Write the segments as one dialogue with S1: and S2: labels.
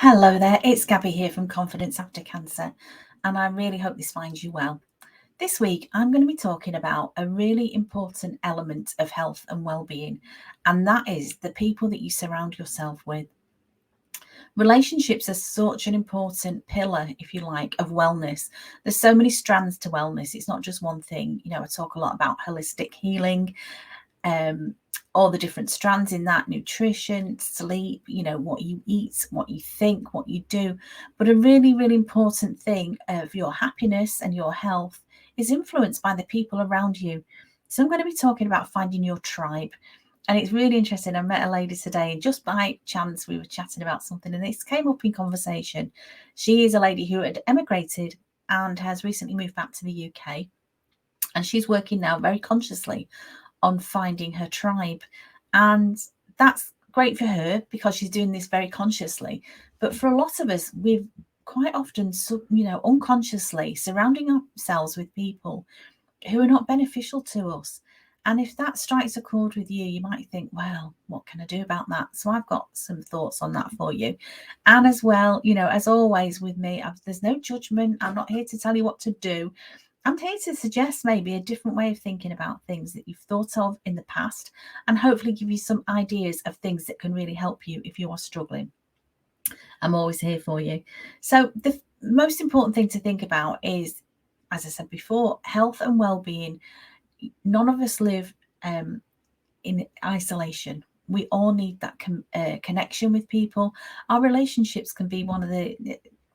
S1: Hello there, it's Gabby here from Confidence After Cancer, and I really hope this finds you well. This week, I'm going to be talking about a really important element of health and well-being, and that is the people that you surround yourself with. Relationships are such an important pillar, if you like, of wellness. There's so many strands to wellness. It's not just one thing. I talk a lot about holistic healing, um, all the different strands in that: nutrition, sleep, what you eat, what you think, what you do. But a really, really important thing of your happiness and your health is influenced by the people around you. So I'm going to be talking about finding your tribe. And it's really interesting. I met a lady today, and just by chance, we were chatting about something, and this came up in conversation. She is a lady who had emigrated and has recently moved back to the UK. And she's working now very consciously on finding her tribe. And that's great for her because she's doing this very consciously. But for a lot of us, we've quite often, unconsciously surrounding ourselves with people who are not beneficial to us. And if that strikes a chord with you, you might think, well, what can I do about that? So I've got some thoughts on that for you. And as well, as always with me, there's no judgment. I'm not here to tell you what to do. I'm here to suggest maybe a different way of thinking about things that you've thought of in the past, and hopefully give you some ideas of things that can really help you if you are struggling. I'm always here for you. So the most important thing to think about is, as I said before, health and well-being. None of us live in isolation. We all need that connection with people. Our relationships can be one of the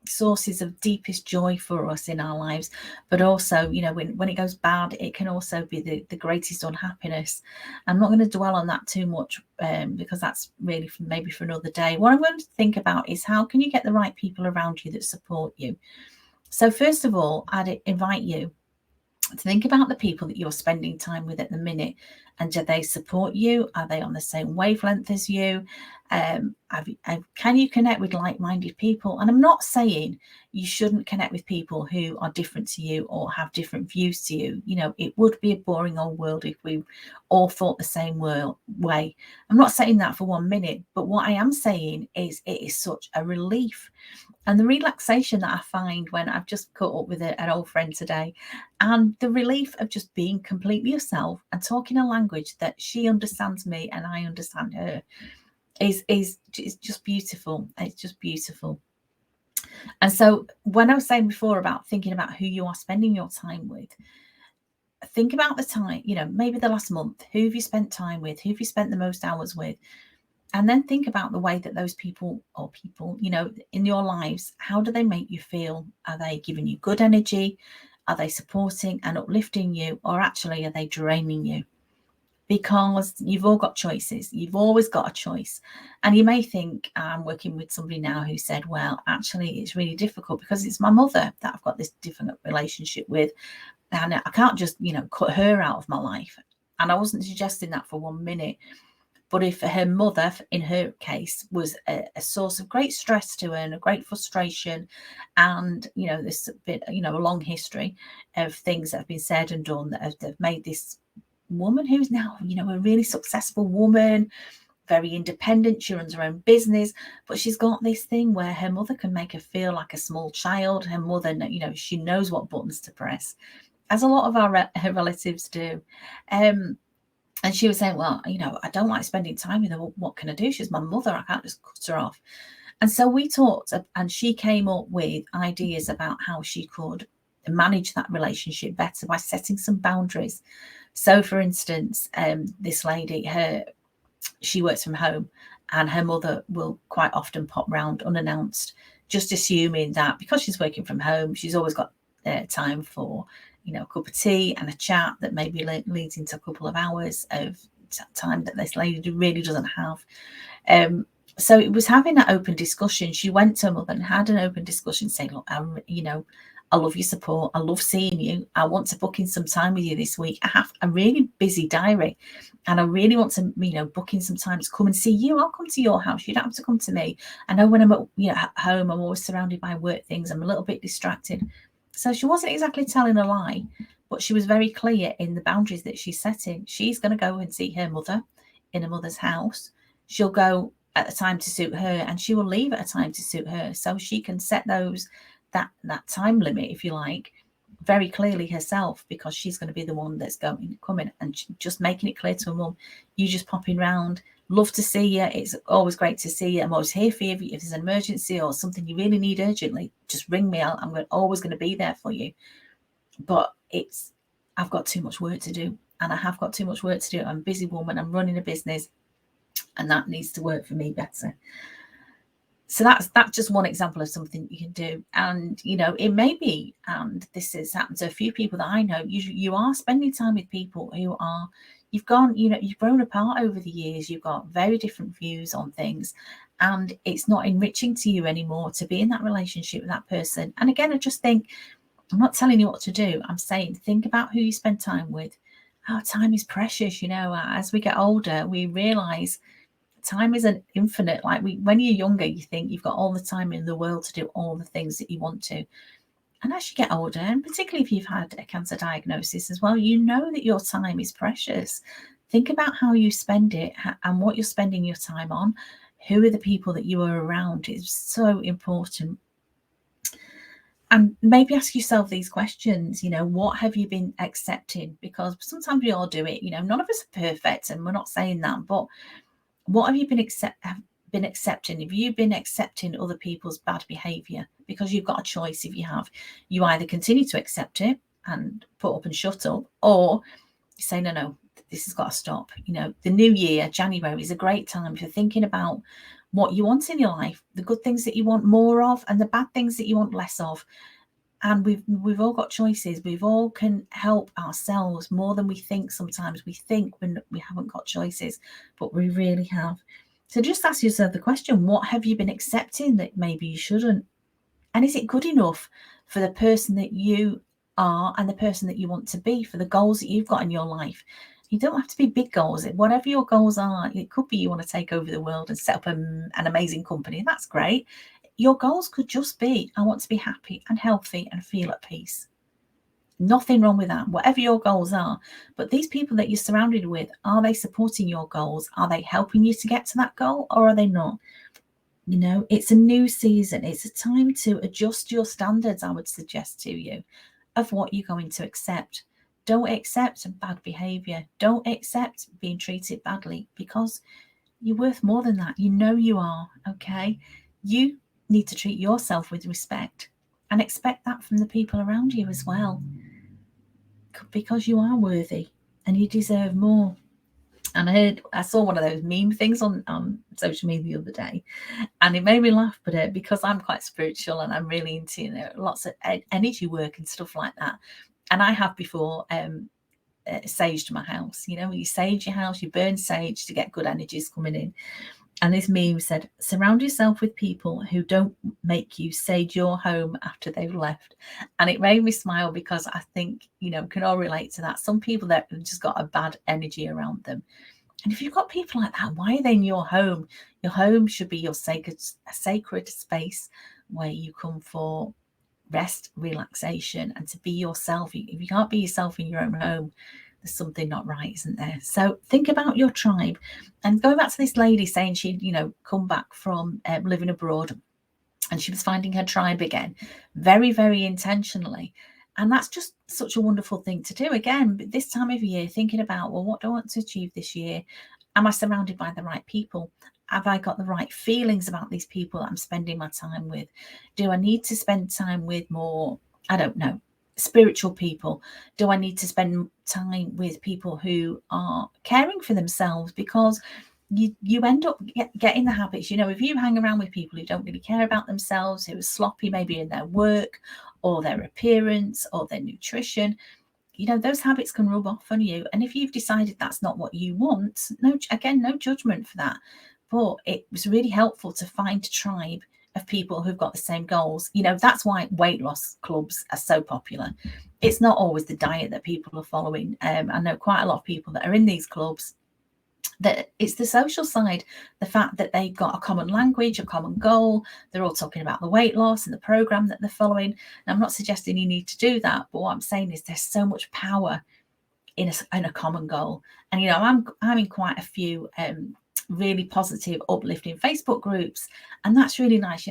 S1: sources of deepest joy for us in our lives, but also, when it goes bad, it can also be the greatest unhappiness. I'm not going to dwell on that too much because that's really maybe for another day. What I'm going to think about is, how can you get the right people around you that support you? So first of all, I'd invite you to think about the people that you're spending time with at the minute, and do they support you? Are they on the same wavelength as you? Can you connect with like-minded people? And I'm not saying you shouldn't connect with people who are different to you or have different views to you. It would be a boring old world if we all thought the same way. I'm not saying that for 1 minute, but what I am saying is it is such a relief. And the relaxation that I find when I've just caught up with an old friend today, and the relief of just being completely yourself and talking a language that she understands me and I understand her, is just beautiful. It's just beautiful. And so when I was saying before about thinking about who you are spending your time with, think about the time, maybe the last month. Who have you spent time with? Who have you spent the most hours with? And then think about the way that those people in your lives, how do they make you feel? Are they giving you good energy? Are they supporting and uplifting you? Or actually, are they draining you? Because you've all got choices. You've always got a choice. And you may think, I'm working with somebody now who said, well, actually, it's really difficult because it's my mother that I've got this different relationship with. And I can't just, cut her out of my life. And I wasn't suggesting that for 1 minute. But if her mother, in her case, was a source of great stress to her and a great frustration, and this bit, a long history of things that have been said and done that have made this woman, who's now, a really successful woman, very independent. She runs her own business, but she's got this thing where her mother can make her feel like a small child. Her mother, she knows what buttons to press, as a lot of her relatives do. And she was saying, well, I don't like spending time with her. What can I do? She's my mother. I can't just cut her off. And so we talked, and she came up with ideas about how she could manage that relationship better by setting some boundaries. So, for instance, this lady, she works from home, and her mother will quite often pop round unannounced, just assuming that because she's working from home, she's always got time for a cup of tea and a chat that maybe leads into a couple of hours of time that this lady really doesn't have. So it was having that open discussion. She went to her mother and had an open discussion, saying, look, I love your support. I love seeing you. I want to book in some time with you this week. I have a really busy diary, and I really want to, book in some time to come and see you. I'll come to your house. You don't have to come to me. I know when I'm at home, I'm always surrounded by work things. I'm a little bit distracted. So she wasn't exactly telling a lie, but she was very clear in the boundaries that she's setting. She's going to go and see her mother in her mother's house. She'll go at a time to suit her, and she will leave at a time to suit her. So she can set that time limit, if you like, very clearly herself, because she's going to be the one that's coming, and just making it clear to her mum, you just popping round, love to see you, it's always great to see you, I'm always here for you, if there's an emergency or something you really need urgently, just ring me, I'm always going to be there for you. But I've got too much work to do, and I have got too much work to do. I'm a busy woman, I'm running a business, and that needs to work for me better. So that's just one example of something you can do. And it may be, and this has happened to a few people that I know, you are spending time with people who are, you've grown apart over the years, you've got very different views on things, and it's not enriching to you anymore to be in that relationship with that person. And again, I just think, I'm not telling you what to do, I'm saying think about who you spend time with. Our time is precious. As we get older, we realize time isn't infinite. Like when you're younger, you think you've got all the time in the world to do all the things that you want to. And as you get older, and particularly if you've had a cancer diagnosis as well, you know that your time is precious. Think about how you spend it and what you're spending your time on. Who are the people that you are around? It's so important. And maybe ask yourself these questions, what have you been accepting? Because sometimes we all do it, none of us are perfect, and we're not saying that, but what have you been accepting? Have you been accepting other people's bad behaviour? Because you've got a choice. If you have, you either continue to accept it and put up and shut up, or you say, no, this has got to stop. The new year, January, is a great time for thinking about what you want in your life, the good things that you want more of, and the bad things that you want less of. And we've all got choices. We've all can help ourselves more than we think. Sometimes we think when we haven't got choices, but we really have. So just ask yourself the question, what have you been accepting that maybe you shouldn't? And is it good enough for the person that you are and the person that you want to be, for the goals that you've got in your life? You don't have to be big goals. Whatever your goals are, it could be you want to take over the world and set up an amazing company. That's great. Your goals could just be, I want to be happy and healthy and feel at peace. Nothing wrong with that, whatever your goals are. But these people that you're surrounded with, are they supporting your goals? Are they helping you to get to that goal, or are they not? It's a new season. It's a time to adjust your standards, I would suggest to you, of what you're going to accept. Don't accept bad behavior. Don't accept being treated badly, because you're worth more than that. You are, okay? You need to treat yourself with respect and expect that from the people around you as well, because you are worthy and you deserve more. And I saw one of those meme things on social media the other day, and it made me laugh. But because I'm quite spiritual and I'm really into lots of energy work and stuff like that, and I have before saged my house. You sage your house, you burn sage to get good energies coming in. And this meme said, surround yourself with people who don't make you sage your home after they've left. And it made me smile, because I think, can all relate to that. Some people that have just got a bad energy around them. And if you've got people like that, why are they in your home? Your home should be a sacred space where you come for rest, relaxation, and to be yourself. If you can't be yourself in your own home, there's something not right, isn't there? So think about your tribe. And going back to this lady saying she'd, come back from living abroad, and she was finding her tribe again, very, very intentionally. And that's just such a wonderful thing to do. Again, this time of year, thinking about, well, what do I want to achieve this year? Am I surrounded by the right people? Have I got the right feelings about these people that I'm spending my time with? Do I need to spend time with more, I don't know, spiritual people? Do I need to spend time with people who are caring for themselves? Because you end up getting the habits. If you hang around with people who don't really care about themselves, who are sloppy maybe in their work or their appearance or their nutrition, those habits can rub off on you. And if you've decided that's not what you want, no judgment for that. But it was really helpful to find a tribe of people who've got the same goals. That's why weight loss clubs are so popular. It's not always the diet that people are following. I know quite a lot of people that are in these clubs, that it's the social side, the fact that they've got a common language, a common goal. They're all talking about the weight loss and the program that they're following. And I'm not suggesting you need to do that, but what I'm saying is there's so much power in a common goal. And I'm in quite a few really positive, uplifting Facebook groups. And that's really nice.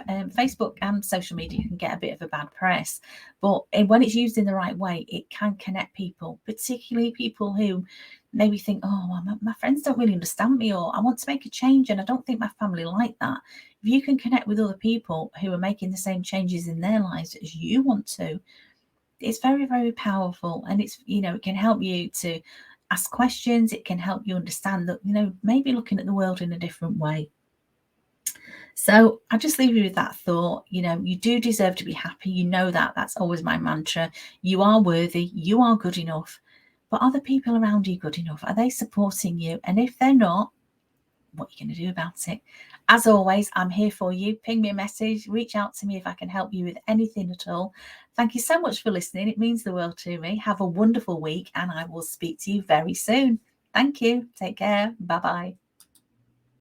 S1: Facebook and social media can get a bit of a bad press, but when it's used in the right way, it can connect people, particularly people who maybe think, oh, well, my friends don't really understand me, or I want to make a change and I don't think my family like that. If you can connect with other people who are making the same changes in their lives as you want to, it's very, very powerful. And it's, it can help you to ask questions. It can help you understand that, maybe looking at the world in a different way. So I'll just leave you with that thought. You do deserve to be happy. You know that. That's always my mantra. You are worthy. You are good enough. But are the people around you good enough? Are they supporting you? And if they're not, what are you going to do about it? As always, I'm here for you. Ping me a message. Reach out to me if I can help you with anything at all. Thank you so much for listening. It means the world to me. Have a wonderful week, and I will speak to you very soon. Thank you. Take care. Bye-bye.